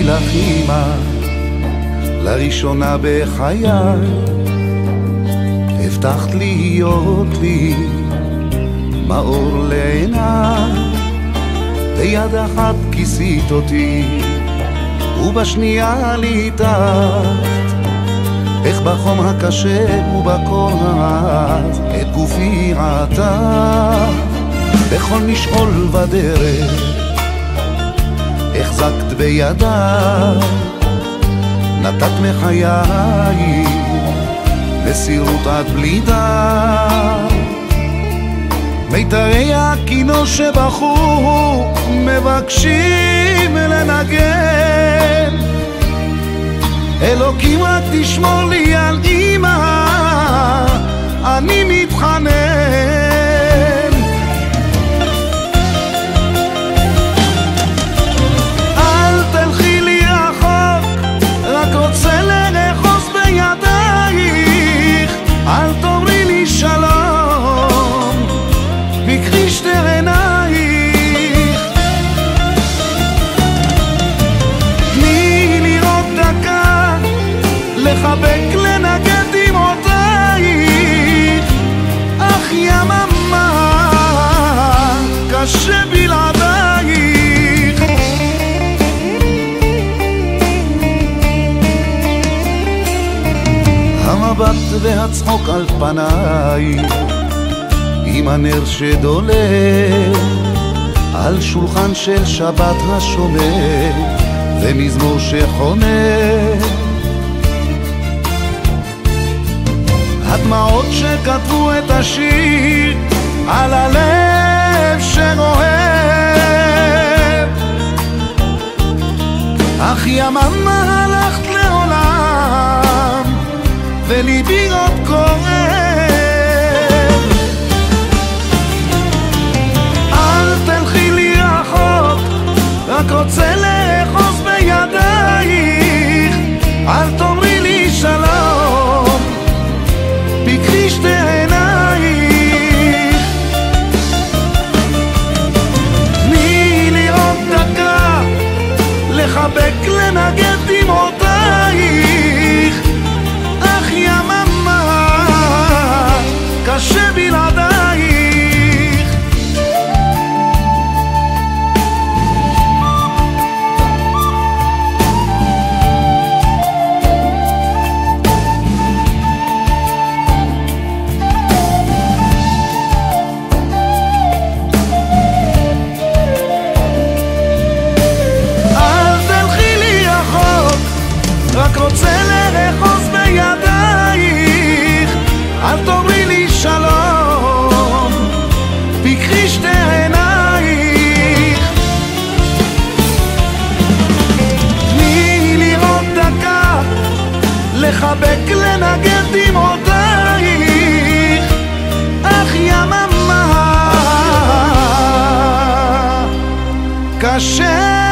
לך אמא, לראשונה בחיי הבטחת להיות לי מאור לעיניי, ביד אחת כיסית אותי ובשנייה ליטפת, איך בחום הקשה ובקור העז את גופי עטפת, בכל משעול בדרך החזקת בידיי, נתת מחיי מסירות עד בלי די. מיתרי הכינור שבחו מבקשים לנגן, אלוקים רק תשמור לי על אמא, אני מתחנן. אל תלכי לי רחוק, רק רוצה לרחוץ בידייך, אל תאמרי לי שלום בקרי שתי עינייך. תני לי עוד דקה לחבק לנגד דמעותייך, אך יממה קשה בלעדייך. המבט והצחוק על פנייך עם הנר שדולק על שולחן של שבת השומר ומזמור שחונק, הדמעות שכתבו את השיר על הלב שרועב, אך יממה הלכת לעולם וליבי עוד כואב. אל תלכי לי רחוק, רק רוצה לאחוז בידייך, אל תאמרי לי שלום בקרי שתי עינייך. תני לי עוד דקה לחבק לנגד דמעותייך, אך יממה קשה בלעדייך. רק רוצה לרחוץ בידייך, אל תאמרי לי שלום בקרי שתי עינייך. תני לי עוד דקה לחבק לנגד דמעותייך, אך יממה קשה